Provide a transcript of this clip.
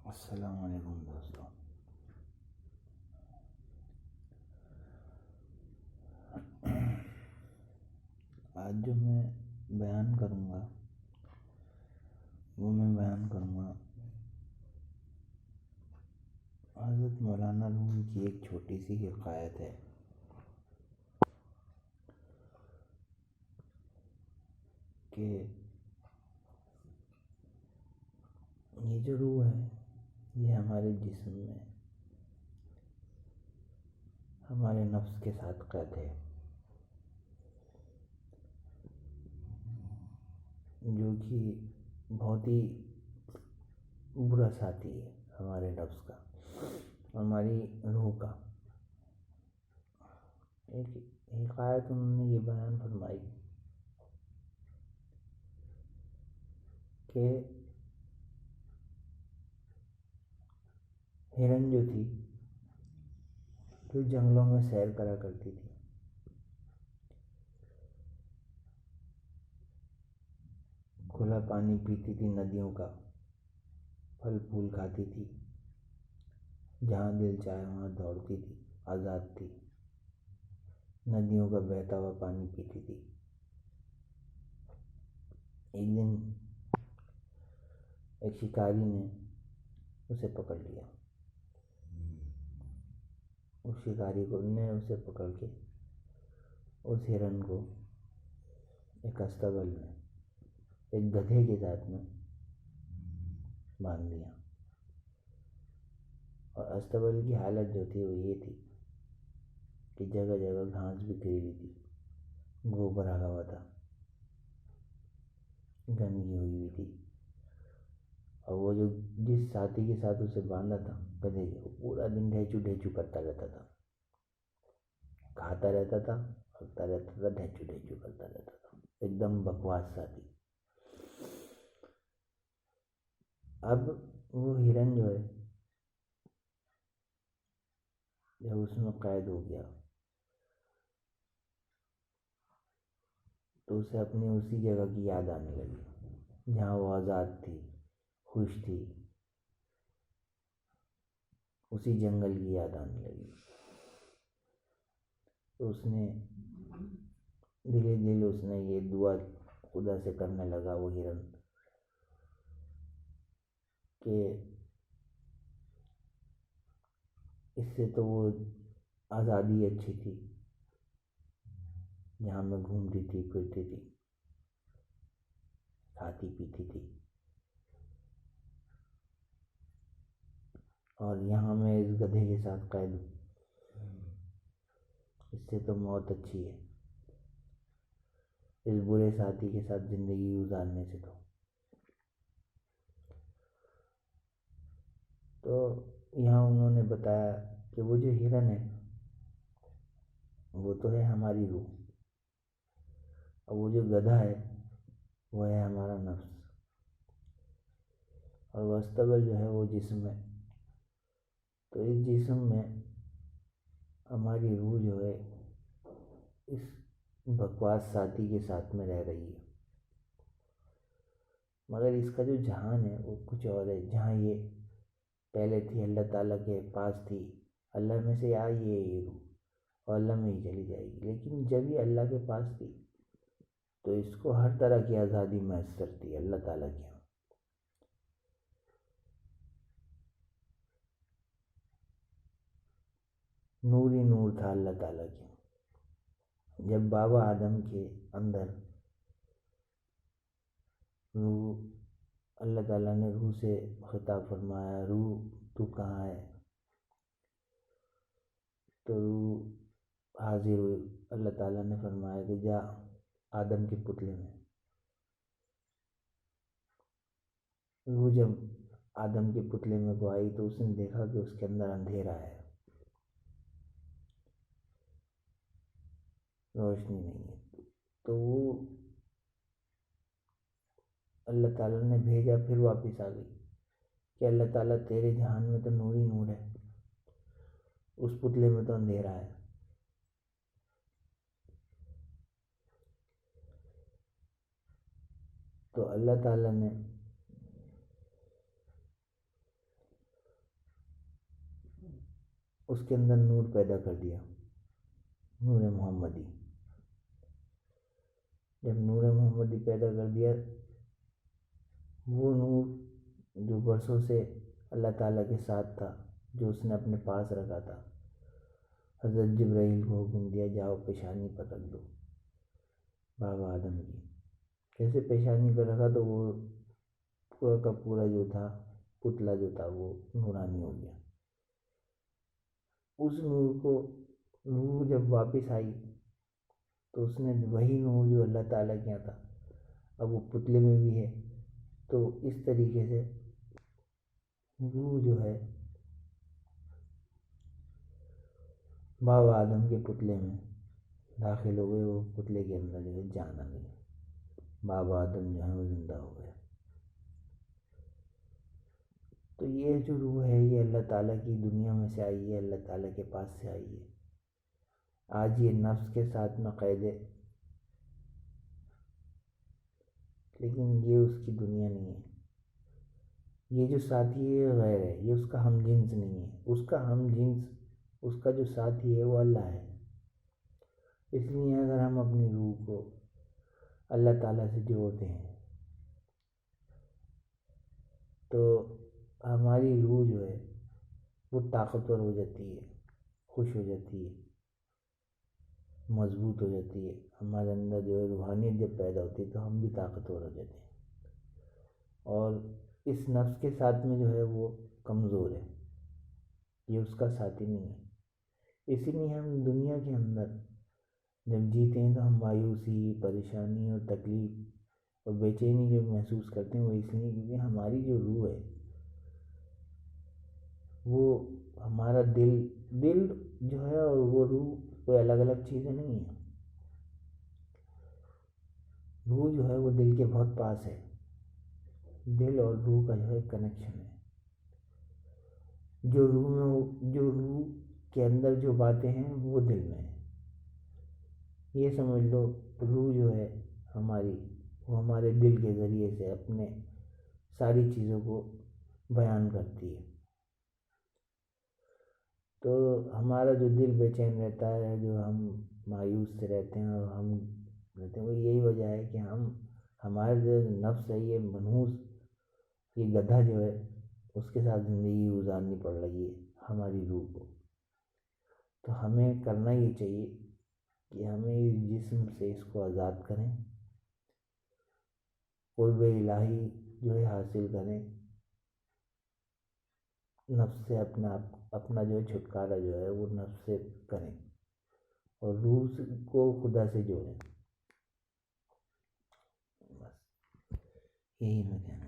السلام علیکم دوستوں. آج جو میں بیان کروں گا حضرت مولانا رومی کی ایک چھوٹی سی حکایت ہے کہ یہ جو روح ہے یہ ہمارے جسم میں ہمارے نفس کے ساتھ قید ہے، جو کہ بہت ہی برا ساتھی ہے ہمارے نفس کا، ہماری روح کا. ایک حکایت انہوں نے یہ بیان فرمائی کہ ہرن جو تھی جو جنگلوں میں سیر کرا کرتی تھی، کھلا پانی پیتی تھی، ندیوں کا پھل پھول کھاتی تھی، جہاں دل چاہے وہاں دوڑتی تھی، آزاد تھی، ندیوں کا بہتا ہوا پانی پیتی تھی. ایک دن ایک شکاری نے اسے پکڑ لیا. اس شکاری نے اسے پکڑ کے اس ہرن کو ایک استبل میں ایک گدھے کے ساتھ میں باندھ دیا، اور استبل کی حالت جو تھی وہ یہ تھی کہ جگہ جگہ گھاس بکھری ہوئی تھی، گوبر آگا ہوا تھا، گندگی ہوئی ہوئی تھی، اور وہ جو جس ساتھی کے ساتھ اسے باندھا تھا گدھے کے، وہ پورا دن ڈھیچو ڈھیچو کرتا رہتا تھا، کھاتا رہتا تھا، پھرتا رہتا تھا، ڈھیچو ڈھیچو کرتا رہتا تھا، ایک دم بکواس ساتھی. اب وہ ہرن جو ہے جب اس میں قید ہو گیا تو اسے اپنی اسی جگہ کی یاد آنے لگی جہاں وہ آزاد تھی، خوش تھی، اسی جنگل کی یاد آنے لگی. تو اس نے دل دل اس نے یہ دعا خدا سے کرنے لگا، وہ ہرن، کہ اس سے تو وہ آزادی اچھی تھی جہاں میں گھومتی تھی، پھرتی تھی، کھاتی پیتی تھی، اور یہاں میں اس گدھے کے ساتھ قید ہوں، اس سے تو موت اچھی ہے، اس برے ساتھی کے ساتھ زندگی گزارنے سے. تو یہاں انہوں نے بتایا کہ وہ جو ہرن ہے وہ تو ہے ہماری روح، اور وہ جو گدھا ہے وہ ہے ہمارا نفس، اور وہ استبل جو ہے وہ جسم ہے. تو اس جسم میں ہماری روح جو ہے اس بکواس ساتھی کے ساتھ میں رہ رہی ہے، مگر اس کا جو جہان ہے وہ کچھ اور ہے. جہاں یہ پہلے تھی اللہ تعالیٰ کے پاس تھی، اللہ میں سے آئی ہے یہ روح اور اللہ میں ہی چلی جائے گی، لیکن جب یہ اللہ کے پاس تھی تو اس کو ہر طرح کی آزادی میسر تھی اللہ تعالیٰ کی. نور ہی نور تھا اللہ تعالیٰ کی. جب بابا آدم کے اندر روح، اللہ تعالیٰ نے روح سے خطاب فرمایا، روح تو کہاں ہے؟ تو روح حاضر ہوئی. اللہ تعالیٰ نے فرمایا کہ جا آدم کے پتلے میں. روح جب آدم کے پتلے میں کو آئی تو اس نے دیکھا کہ اس کے اندر اندھیرا ہے، روشنی نہیں ہے. تو وہ اللہ تعالیٰ نے بھیجا، پھر واپس آ گئی کہ اللہ تعالیٰ تیرے جہان میں تو نور ہی نور ہے، اس پتلے میں تو اندھیرا ہے. تو اللہ تعالیٰ نے اس کے اندر نور پیدا کر دیا، نور محمدی۔ جب نور محمدی پیدا کر دیا، وہ نور جو برسوں سے اللہ تعالیٰ کے ساتھ تھا، جو اس نے اپنے پاس رکھا تھا، حضرت جبرائیل کو حکم دیا جاؤ پیشانی پر رکھ دو بابا آدم کی۔ جیسے پیشانی پر رکھا تو وہ پورا کا پورا جو تھا پتلا جو تھا وہ نورانی ہو گیا۔ اس نور جب واپس آئی تو اس نے وہی نور جو اللہ تعالیٰ کے یہاں تھا اب وہ پتلے میں بھی ہے، تو اس طریقے سے روح جو ہے بابا آدم کے پتلے میں داخل ہو گئے، وہ پتلے کے اندر جو ہے جان آ گئی، بابا آدم جو ہے وہ زندہ ہو گئے۔ تو یہ جو روح ہے یہ اللہ تعالیٰ کی دنیا میں سے آئی ہے، اللہ تعالیٰ کے پاس سے آئی ہے۔ آج یہ نفس کے ساتھ میں قید ہے، لیکن یہ اس کی دنیا نہیں ہے۔ یہ جو ساتھی ہے یہ غیر ہے، یہ اس کا ہم جنس نہیں ہے۔ اس کا ہم جنس، اس کا جو ساتھی ہے وہ اللہ ہے۔ اس لیے اگر ہم اپنی روح کو اللہ تعالیٰ سے جوڑتے ہیں تو ہماری روح جو ہے وہ طاقتور ہو جاتی ہے، خوش ہو جاتی ہے، مضبوط ہو جاتی ہے۔ ہمارے اندر جو ہے روحانیت جب پیدا ہوتی ہے تو ہم بھی طاقتور ہو جاتے ہیں، اور اس نفس کے ساتھ میں جو ہے وہ کمزور ہے، یہ اس کا ساتھی نہیں ہے۔ اسی لیے ہم دنیا کے اندر جب جیتے ہیں تو ہم مایوسی، پریشانی اور تکلیف اور بے چینی جو محسوس کرتے ہیں وہ اس لیے کیونکہ ہماری جو روح ہے وہ ہمارا دل جو ہے اور وہ روح کوئی الگ الگ چیزیں نہیں ہیں۔ روح جو ہے وہ دل کے بہت پاس ہے، دل اور روح کا جو ہے کنیکشن ہے۔ جو روح کے اندر جو باتیں ہیں وہ دل میں ہیں۔ یہ سمجھ لو روح جو ہے ہماری، وہ ہمارے دل کے ذریعے سے اپنے ساری چیزوں کو بیان کرتی ہے۔ تو ہمارا جو دل بے چین رہتا ہے، جو ہم مایوس سے رہتے ہیں اور ہم رہتے ہیں، وہ یہی وجہ ہے کہ ہمارے جو نفس ہے یہ منحوس، یہ گدھا جو ہے اس کے ساتھ زندگی گزارنی پڑ رہی ہے ہماری روح کو۔ تو ہمیں کرنا یہ چاہیے کہ ہمیں اس جسم سے اس کو آزاد کریں، قرب الہی جو ہے حاصل کریں، نفس سے اپنا جو ہے چھٹکارا جو ہے وہ نفس سے کریں اور روح کو خدا سے جوڑیں۔ بس یہی میں کہنا